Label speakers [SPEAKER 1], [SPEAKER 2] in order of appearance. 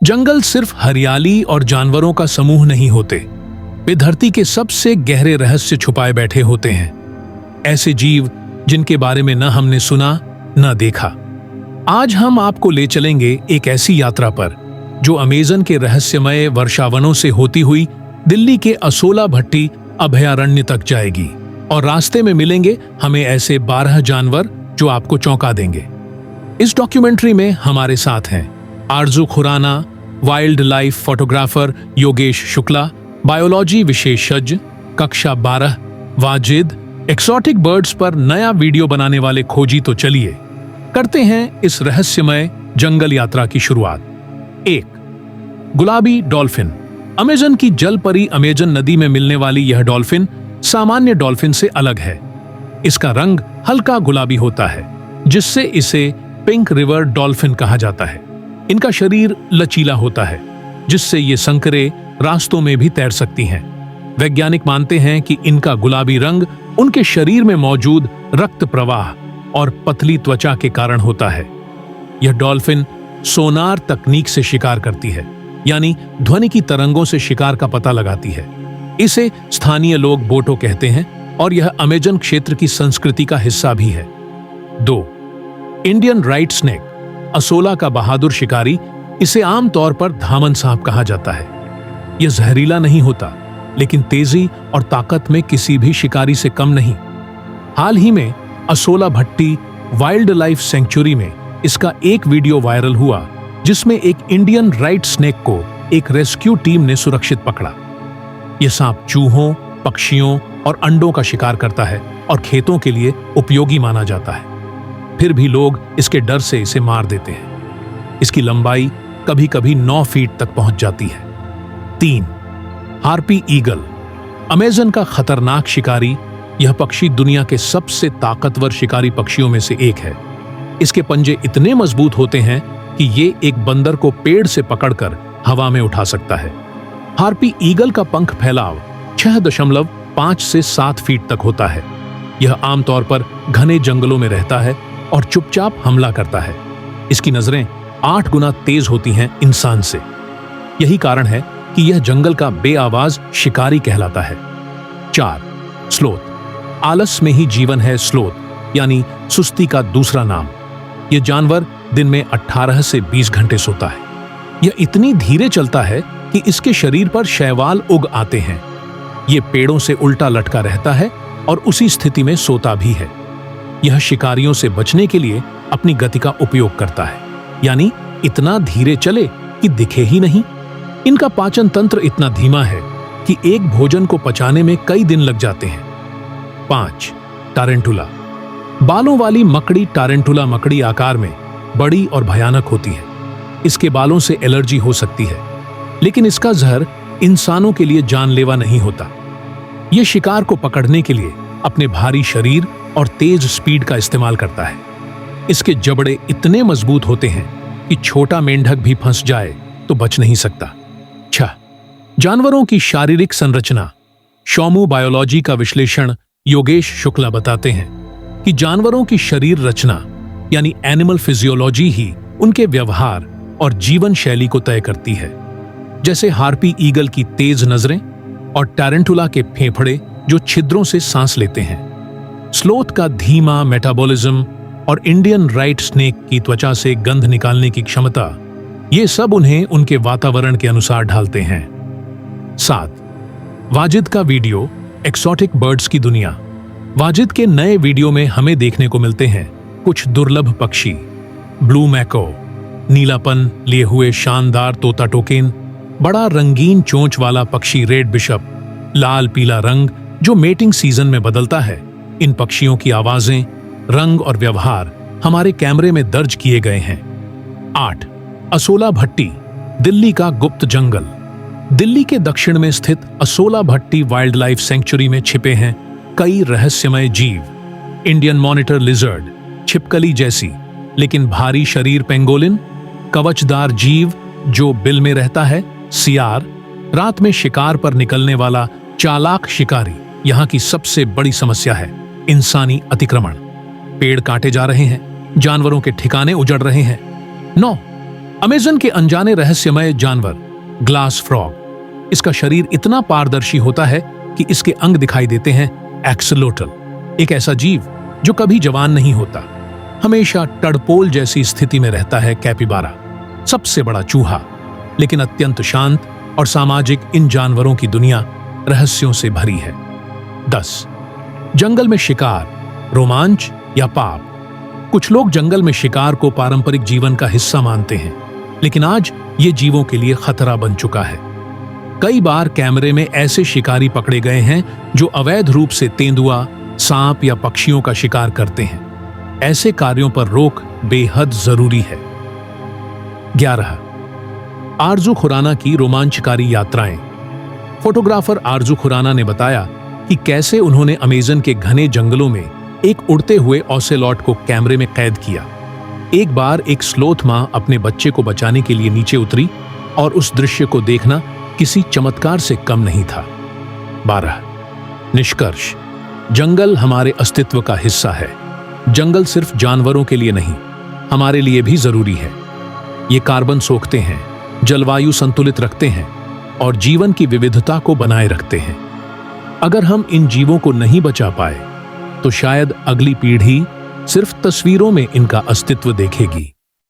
[SPEAKER 1] जंगल सिर्फ हरियाली और जानवरों का समूह नहीं होते, वे धरती के सबसे गहरे रहस्य छुपाए बैठे होते हैं। ऐसे जीव जिनके बारे में न हमने सुना न देखा। आज हम आपको ले चलेंगे एक ऐसी यात्रा पर जो अमेज़न के रहस्यमय वर्षावनों से होती हुई दिल्ली के असोला भट्टी अभयारण्य तक जाएगी, और रास्ते में मिलेंगे हमें ऐसे 12 जानवर जो आपको चौंका देंगे। इस डॉक्यूमेंट्री में हमारे साथ हैं Arzoo Khurana, wildlife photographer Yogesh Shukla, biology विशेषज्ञ कक्षा 12 वाजिद, एक्सोटिक बर्ड्स पर नया वीडियो बनाने वाले खोजी। तो चलिए करते हैं इस रहस्यमय जंगल यात्रा की शुरुआत। 1. गुलाबी डॉल्फिन। अमेज़न की जल परी अमेज़न नदी में मिलने वाली यह डॉल्फिन सामान्य डॉल्फिन से अलग है। इसका रंग हल्का गुलाबी होता है, जिससे इसे पिंक रिवर डॉल्फिन कहा जाता है। इनका शरीर लचीला होता है, जिससे ये संकरे रास्तों में भी तैर सकती हैं। वैज्ञानिक मानते हैं कि इनका गुलाबी रंग उनके शरीर में मौजूद रक्त प्रवाह और पतली त्वचा के कारण होता है। यह डॉल्फिन सोनार तकनीक से शिकार करती है, यानी ध्वनि की तरंगों से शिकार का पता लगाती है। इसे स्थानीय लोग बोटो कहते हैं और यह अमेज़न क्षेत्र की संस्कृति का हिस्सा भी है। 2. Indian right snake. असोला का बहादुर शिकारी, इसे आमतौर पर धामन सांप कहा जाता है। यह जहरीला नहीं होता, लेकिन तेजी और ताकत में किसी भी शिकारी से कम नहीं। हाल ही में असोला भट्टी वाइल्ड लाइफ सेंचुरी में इसका एक वीडियो वायरल हुआ, जिसमें एक इंडियन राइट स्नेक को एक रेस्क्यू टीम ने सुरक्षित पकड़ा। यह सांप चूहों, पक्षियों और अंडों का शिकार करता है और खेतों के लिए उपयोगी माना जाता है। फिर भी लोग इसके डर से इसे मार देते हैं। इसकी लंबाई कभी-कभी 9 फीट तक पहुंच जाती है। 3. Harpy eagle. अमेज़न का खतरनाक शिकारी, यह पक्षी दुनिया के सबसे ताकतवर शिकारी पक्षियों में से एक है। इसके पंजे इतने मजबूत होते हैं कि ये एक बंदर को पेड़ से पकड़कर हवा में उठा सकता है। हार्पी ईगल का पंख फैलाव 6.5 से 7 फीट तक होता है। यह आमतौर पर घने जंगलों में रहता है और चुपचाप हमला करता है। इसकी नजरें 8 गुना तेज होती हैं इंसान से। यही कारण है कि यह जंगल का बेआवाज शिकारी कहलाता है। 4. स्लोथ। आलस में ही जीवन है स्लोथ, यानी सुस्ती का दूसरा नाम। यह जानवर दिन में 18 से 20 घंटे सोता है। यह इतनी धीरे चलता है कि इसके शरीर पर शैवाल उग आते हैं। यह पेड़ों से उल्टा लटका रहता है और उसी स्थिति में सोता भी है। यह शिकारियों से बचने के लिए अपनी गति का उपयोग करता है, यानी इतना धीरे चले कि दिखे ही नहीं। इनका पाचन तंत्र इतना धीमा है कि एक भोजन को पचाने में कई दिन लग जाते हैं। 5. टारेंटुला। बालों वाली मकड़ी टारेंटुला मकड़ी आकार में बड़ी और भयानक होती है। इसके बालों से एलर्जी हो सकती है, लेकिन इसका जहर इंसानों के लिए जानलेवा नहीं होता। यह शिकार को पकड़ने के लिए अपने भारी शरीर और तेज स्पीड का इस्तेमाल करता है। इसके जबड़े इतने मजबूत होते हैं कि छोटा मेंढक भी फंस जाए तो बच नहीं सकता। 6. जानवरों की शारीरिक संरचना। शोमू बायोलॉजी का विश्लेषण योगेश शुक्ला बताते हैं कि जानवरों की शरीर रचना, यानी एनिमल फिजियोलॉजी ही उनके व्यवहार और जीवन शैली को तय करती है। जैसे हार्पी ईगल की तेज नजरें और टारेंटुला के फेफड़े जो छिद्रों से सांस लेते हैं। स्लोथ का धीमा मेटाबॉलिज्म और इंडियन राइट स्नेक की त्वचा से गंध निकालने की क्षमता, ये सब उन्हें उनके वातावरण के अनुसार ढालते हैं। 7. वाजिद का वीडियो एक्सोटिक बर्ड्स की दुनिया। वाजिद के नए वीडियो में हमें देखने को मिलते हैं कुछ दुर्लभ पक्षी। ब्लू मैको, नीलापन लिए हुए शानदार तोता टोकेन, बड़ा रंगीन चोंच वाला पक्षी रेड बिशप, लाल पीला रंग जो मेटिंग सीजन में बदलता है। इन पक्षियों की आवाजें, रंग और व्यवहार हमारे कैमरे में दर्ज किए गए हैं। 8. असोला भट्टी, दिल्ली का गुप्त जंगल। दिल्ली के दक्षिण में स्थित असोला भट्टी वाइल्ड लाइफ सेंचुरी में छिपे हैं कई रहस्यमय जीव। इंडियन मॉनिटर लिजर्ड, छिपकली जैसी लेकिन भारी शरीर पेंगोलिन, कवचदार जीव जो बिल में रहता है सियार, रात में शिकार पर निकलने वाला चालाक शिकारी। यहाँ की सबसे बड़ी समस्या है इंसानी अतिक्रमण। पेड़ काटे जा रहे हैं, जानवरों के ठिकाने उजड़ रहे हैं। 9. अमेज़न के अनजाने रहस्यमय जानवर ग्लास फ्रॉग। इसका शरीर इतना पारदर्शी होता है कि इसके अंग दिखाई देते हैं एक्सलोटल। एक ऐसा जीव जो कभी जवान नहीं होता, हमेशा टडपोल जैसी स्थिति में रहता है कैपिबारा। सबसे बड़ा चूहा, लेकिन अत्यंत शांत और सामाजिक इन जानवरों की दुनिया रहस्यों से भरी है। 10. जंगल में शिकार, रोमांच या पाप। कुछ लोग जंगल में शिकार को पारंपरिक जीवन का हिस्सा मानते हैं, लेकिन आज ये जीवों के लिए खतरा बन चुका है। कई बार कैमरे में ऐसे शिकारी पकड़े गए हैं जो अवैध रूप से तेंदुआ, सांप या पक्षियों का शिकार करते हैं। ऐसे कार्यों पर रोक बेहद जरूरी है। 11. आरजू खुराना की रोमांचकारी यात्राएं। फोटोग्राफर आरजू खुराना ने बताया कि कैसे उन्होंने अमेज़न के घने जंगलों में एक उड़ते हुए ओसेलॉट को कैमरे में कैद किया। एक बार एक स्लोथ मां अपने बच्चे को बचाने के लिए नीचे उतरी और उस दृश्य को देखना किसी चमत्कार से कम नहीं था। 12. निष्कर्ष, जंगल हमारे अस्तित्व का हिस्सा है। जंगल सिर्फ जानवरों के लिए नहीं, हमारे लिए भी जरूरी है। ये कार्बन सोखते हैं, जलवायु संतुलित रखते हैं और जीवन की विविधता को बनाए रखते हैं। अगर हम इन जीवों को नहीं बचा पाए तो शायद अगली पीढ़ी सिर्फ तस्वीरों में इनका अस्तित्व देखेगी।